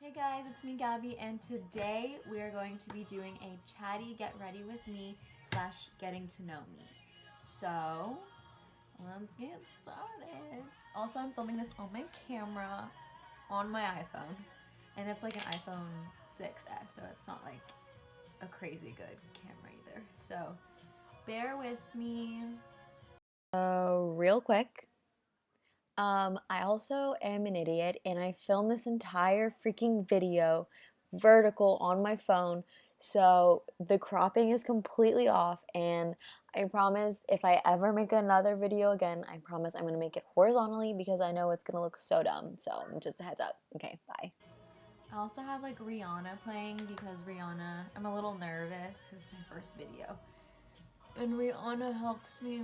Hey guys, it's me Gabby, and today we are going to be doing a chatty get ready with me / getting to know me. So let's get started. Also, I'm filming this on my camera on my iPhone, and it's like an iPhone 6S, so it's not like a crazy good camera either. So bear with me. So real quick, I also am an idiot and I filmed this entire freaking video vertical on my phone, so the cropping is completely off, and I promise if I ever make another video again, I promise I'm gonna make it horizontally because I know it's gonna look so dumb. So just a heads up. Okay, bye. I also have like Rihanna playing because Rihanna, I'm a little nervous because it's my first video, and Rihanna helps me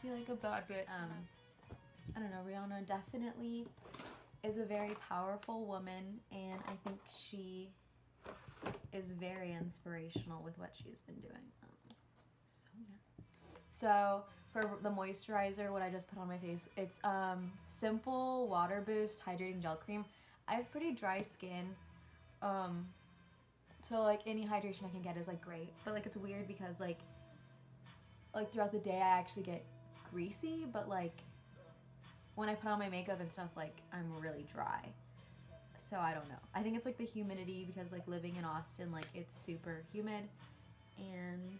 feel like a bad bitch. I don't know, Rihanna definitely is a very powerful woman, and I think she is very inspirational with what she's been doing. So for the moisturizer, what I just put on my face, it's Simple Water Boost Hydrating Gel Cream. I have pretty dry skin, so like any hydration I can get is like great, but like it's weird because like throughout the day I actually get greasy, but like when I put on my makeup and stuff, like I'm really dry. So I don't know. I think it's like the humidity because like living in Austin, like it's super humid, and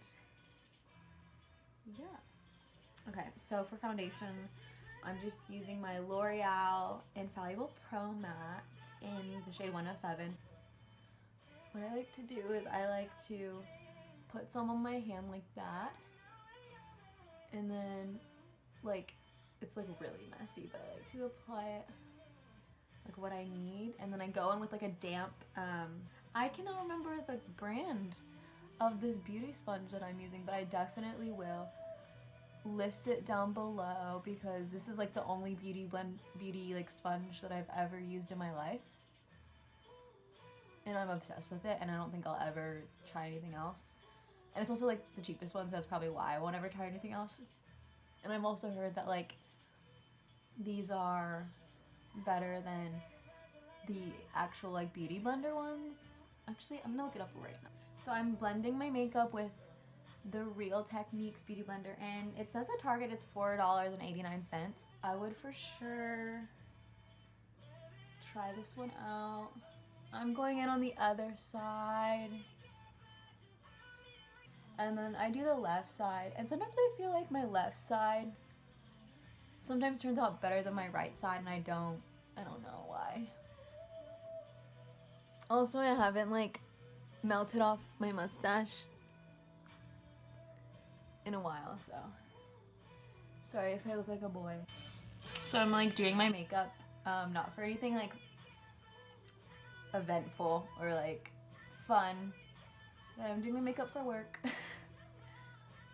yeah. Okay, so for foundation, I'm just using my L'Oreal Infallible Pro Matte in the shade 107. What I like to do is I like to put some on my hand like that, and then like it's like really messy, but I like to apply it like what I need, and then I go in with like a damp, I cannot remember the brand of this beauty sponge that I'm using, but I definitely will list it down below because this is like the only beauty like sponge that I've ever used in my life, and I'm obsessed with it, and I don't think I'll ever try anything else. And it's also like the cheapest one, so that's probably why I won't ever try anything else. And I've also heard that like these are better than the actual like beauty blender ones. Actually, I'm gonna look it up right now. So I'm blending my makeup with the Real Techniques Beauty Blender, and it says at Target it's $4.89. I would for sure try this one out. I'm going in on the other side, and then I do the left side, and sometimes I feel like my left side sometimes turns out better than my right side, and I don't know why. Also, I haven't like melted off my mustache in a while, so sorry if I look like a boy. So I'm like doing my makeup, not for anything like eventful or like fun, but I'm doing my makeup for work.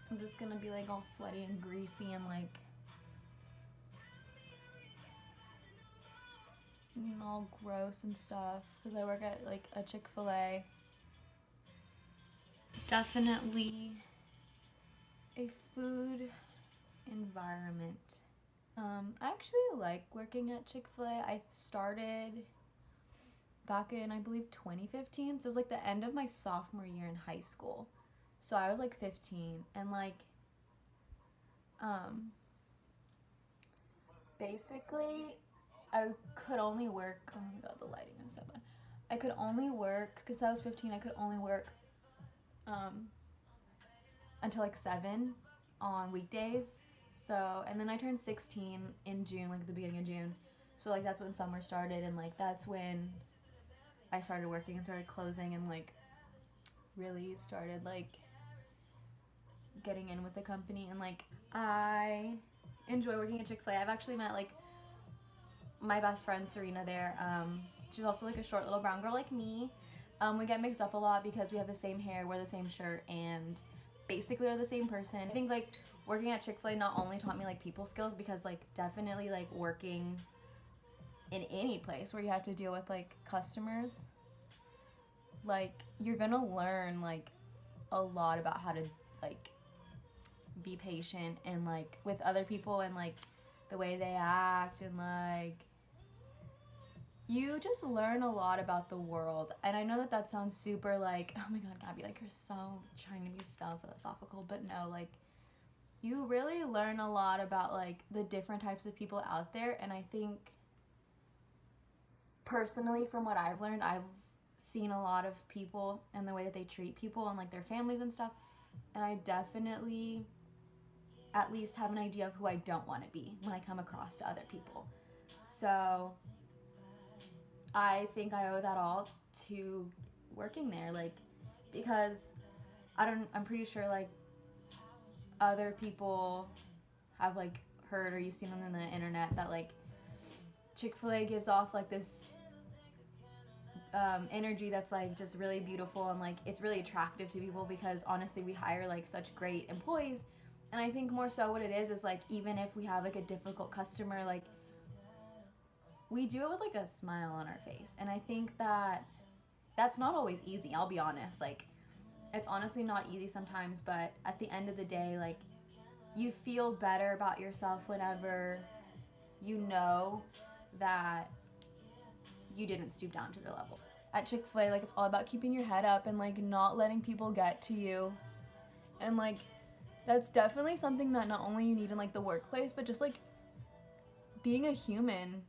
I'm just gonna be like all sweaty and greasy and like all gross and stuff because I work at like a Chick-fil-A. Definitely a food environment. I actually like working at Chick-fil-A. I started back in, I believe, 2015. So it was like the end of my sophomore year in high school. So I was like 15, and like basically I could only work, oh my god, the lighting is so bad. I could only work, because I was 15, I could only work until like 7 on weekdays. So, and then I turned 16 in June, like at the beginning of June. So like that's when summer started, and like that's when I started working and started closing and like really started like getting in with the company, and like I enjoy working at Chick-fil-A. I've actually met like my best friend Serena there. She's also like a short little brown girl like me. We get mixed up a lot because we have the same hair, wear the same shirt, and basically are the same person. I think like working at Chick-fil-A not only taught me like people skills, because like definitely like working in any place where you have to deal with like customers, like you're gonna learn like a lot about how to like be patient and like with other people, and like the way they act, and like you just learn a lot about the world. And I know that that sounds super like, oh my god, Gabby, like you're so trying to be so philosophical, but no, like you really learn a lot about like the different types of people out there. And I think personally, from what I've learned, I've seen a lot of people and the way that they treat people and like their families and stuff, and I definitely at least have an idea of who I don't want to be when I come across to other people. So I think I owe that all to working there, like, because I'm pretty sure like other people have like heard or you've seen on the internet that like Chick-fil-A gives off like this energy that's like just really beautiful, and like it's really attractive to people because honestly we hire like such great employees. And I think more so what it is like, even if we have like a difficult customer, like we do it with like a smile on our face. And I think that that's not always easy, I'll be honest. Like it's honestly not easy sometimes, but at the end of the day, like you feel better about yourself whenever you know that you didn't stoop down to their level. At Chick-fil-A, like it's all about keeping your head up and like not letting people get to you. And like that's definitely something that not only you need in like the workplace, but just like being a human.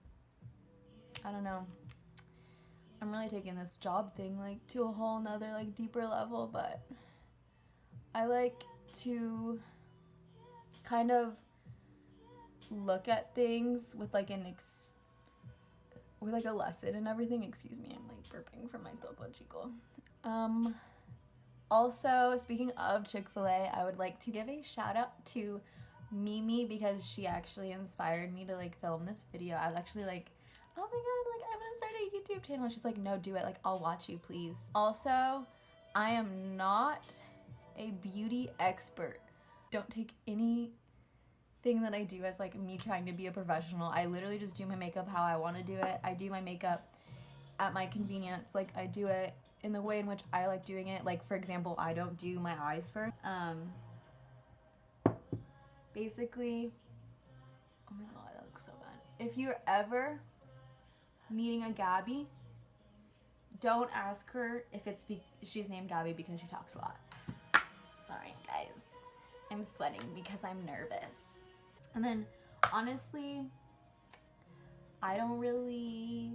I don't know. I'm really taking this job thing like to a whole nother like deeper level, but I like to kind of look at things with like with like a lesson and everything. Excuse me, I'm like burping from my Topo Chico. Also, speaking of Chick-fil-A, I would like to give a shout out to Mimi because she actually inspired me to like film this video. I was actually like, oh my god, like I'm gonna start a YouTube channel. She's like, no, do it, like I'll watch you, please. Also, I am not a beauty expert. Don't take anything that I do as like me trying to be a professional. I literally just do my makeup how I want to do it. I do my makeup at my convenience. Like I do it in the way in which I like doing it. Like for example, I don't do my eyes first. Basically, oh my god, that looks so bad. If you're ever meeting a Gabby, don't ask her if it's she's named Gabby because she talks a lot. Sorry guys, I'm sweating because I'm nervous. And then honestly, I don't really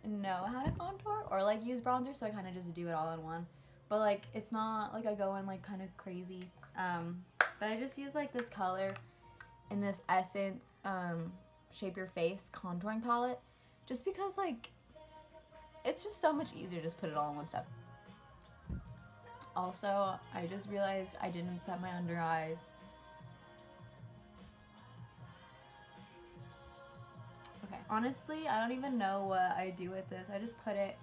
know how to contour or like use bronzer, so I kind of just do it all in one. But like it's not like I go in like kind of crazy. But I just use like this color in this Essence Shape Your Face contouring palette, just because like it's just so much easier to just put it all in one step. Also, I just realized I didn't set my under eyes. Okay, honestly, I don't even know what I do with this. I just put it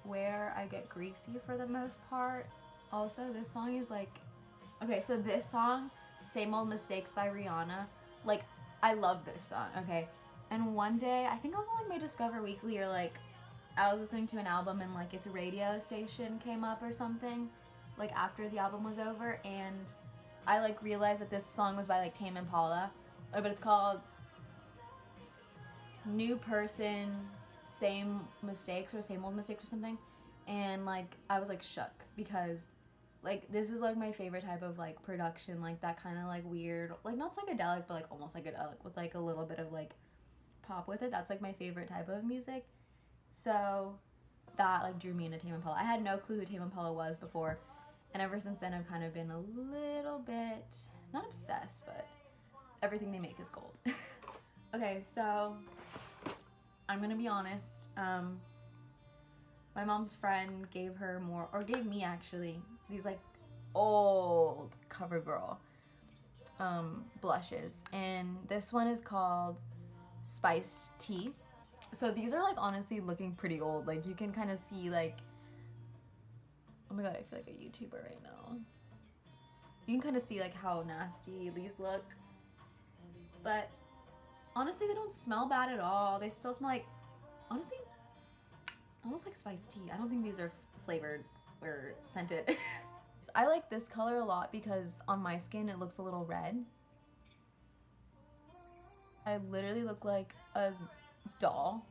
where I get greasy for the most part. Also, this song is like, okay, so this song, Same Old Mistakes by Rihanna, like, I love this song, okay? And one day, I think I was on like my Discover Weekly, or like, I was listening to an album and like its radio station came up or something, like after the album was over, and I like realized that this song was by like Tame Impala, but it's called New Person, Same Mistakes, or Same Old Mistakes or something. And like I was like shook because like this is like my favorite type of like production, like that kind of like weird, like not psychedelic but like almost psychedelic with like a little bit of like pop with it. That's like my favorite type of music. So that like drew me into Tame Impala. I had no clue who Tame Impala was before, and ever since then I've kind of been a little bit, not obsessed, but everything they make is gold. Okay, so I'm gonna be honest. My mom's friend gave her more, or gave me actually, these like old CoverGirl blushes, and this one is called Spiced Tea. So these are like honestly looking pretty old. Like you can kind of see like, oh my god, I feel like a YouTuber right now. You can kind of see like how nasty these look, but honestly they don't smell bad at all. They still smell like, honestly, almost like spiced tea. I don't think these are flavored or scented. I like this color a lot because on my skin it looks a little red. I literally look like a doll.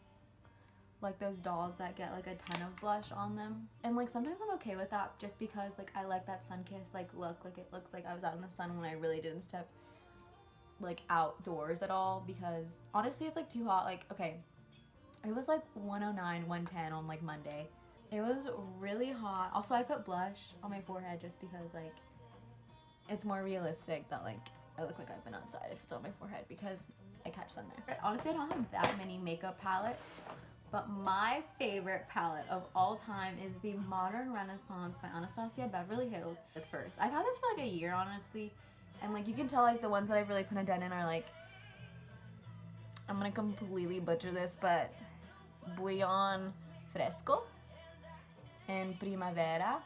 like those dolls that get like a ton of blush on them. And like sometimes I'm okay with that just because like I like that sun-kissed like look. Like it looks like I was out in the sun when I really didn't step like outdoors at all, because honestly it's like too hot. Like okay, it was like 109, 110 on like Monday. It was really hot. Also I put blush on my forehead just because like it's more realistic that like I look like I've been outside if it's on my forehead because I catch sun there. Honestly, I don't have that many makeup palettes, but my favorite palette of all time is the Modern Renaissance by Anastasia Beverly Hills at first. I've had this for like a year, honestly, and like you can tell like the ones that I've really put a dent in are like, I'm gonna completely butcher this, but Bouillon Fresco and Primavera.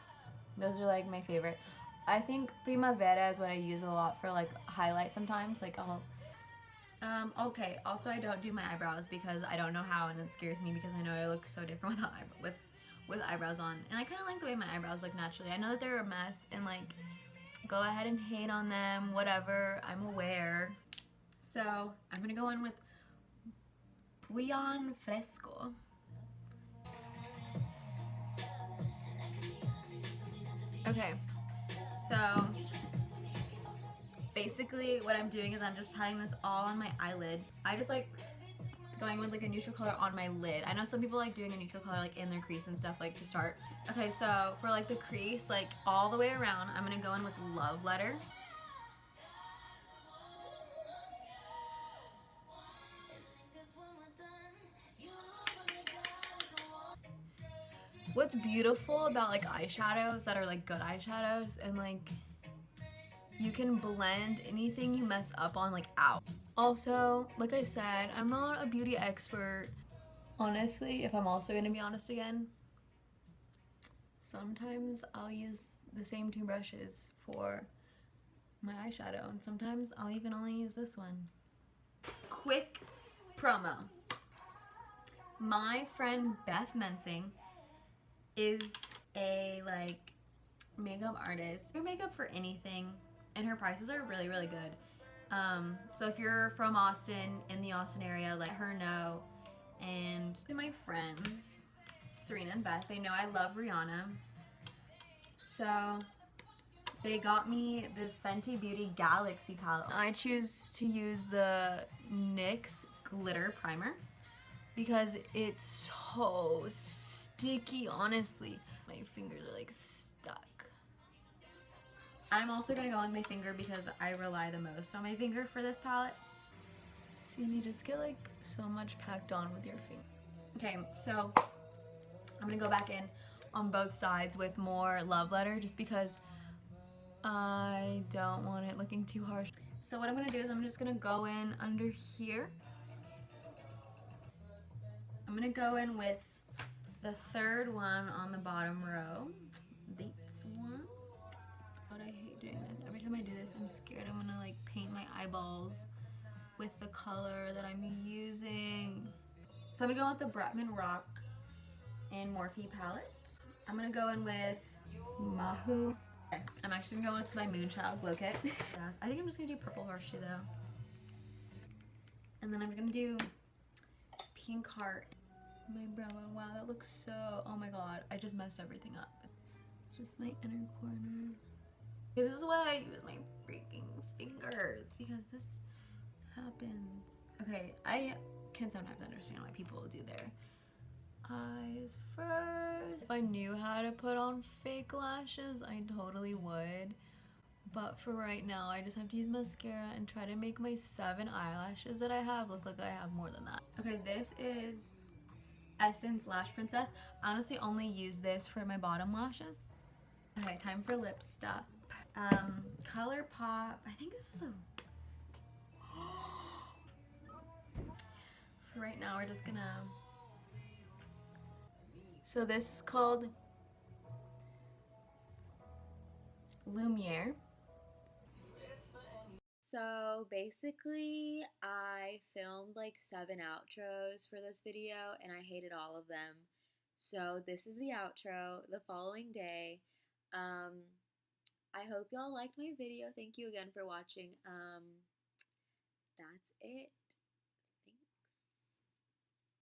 Those are like my favorite. I think Primavera is what I use a lot for like highlight sometimes. Like I'll okay, also I don't do my eyebrows because I don't know how, and it scares me because I know I look so different with eyebrows on. And I kind of like the way my eyebrows look naturally. I know that they're a mess, and like go ahead and hate on them, whatever, I'm aware. So I'm gonna go in with Bouillon Fresco. Okay, so basically what I'm doing is I'm just patting this all on my eyelid. I just like going with like a neutral color on my lid. I know some people like doing a neutral color like in their crease and stuff like to start. Okay, so for like the crease, like all the way around, I'm gonna go in with Love Letter. What's beautiful about like eyeshadows that are like good eyeshadows and like you can blend anything you mess up on like out. Also, like I said, I'm not a beauty expert. Honestly, if I'm also gonna be honest again, sometimes I'll use the same two brushes for my eyeshadow, and sometimes I'll even only use this one. Quick promo. My friend Beth is a like makeup artist. Her makeup for anything, and her prices are really, really good. So if you're from Austin, in the Austin area, let her know. And to my friends, Serena and Beth, they know I love Rihanna. So they got me the Fenty Beauty Galaxy palette. I choose to use the NYX Glitter Primer because it's so sticky, honestly. My fingers are like stuck. I'm also gonna go on my finger because I rely the most on my finger for this palette. See, you just get like so much packed on with your finger. Okay, so I'm gonna go back in on both sides with more Love Letter just because I don't want it looking too harsh. So what I'm gonna do is I'm just gonna go in under here. I'm gonna go in with the third one on the bottom row. This one. God, I hate doing this. Every time I do this, I'm scared I'm gonna like paint my eyeballs with the color that I'm using. So I'm gonna go with the Bretman Rock and Morphe palette. I'm gonna go in with Mahu. Okay, I'm actually gonna go with my Moonchild Glow Kit. Yeah, I think I'm just gonna do Purple Horseshoe though. And then I'm gonna do Pink Heart. My brow bone. Wow, that looks so, oh my god, I just messed everything up. Just my inner corners. This is why I use my freaking fingers, because this happens. Okay, I can sometimes understand why people do their eyes first. If I knew how to put on fake lashes, I totally would. But for right now, I just have to use mascara and try to make my 7 eyelashes that I have look like I have more than that. Okay, this is Essence Lash Princess. I honestly only use this for my bottom lashes. Okay, time for lip stuff. ColourPop. I think this is a... For right now, we're just gonna... So this is called Lumiere. So basically, I filmed like 7 outros for this video and I hated all of them. So this is the outro the following day. I hope y'all liked my video. Thank you again for watching. That's it.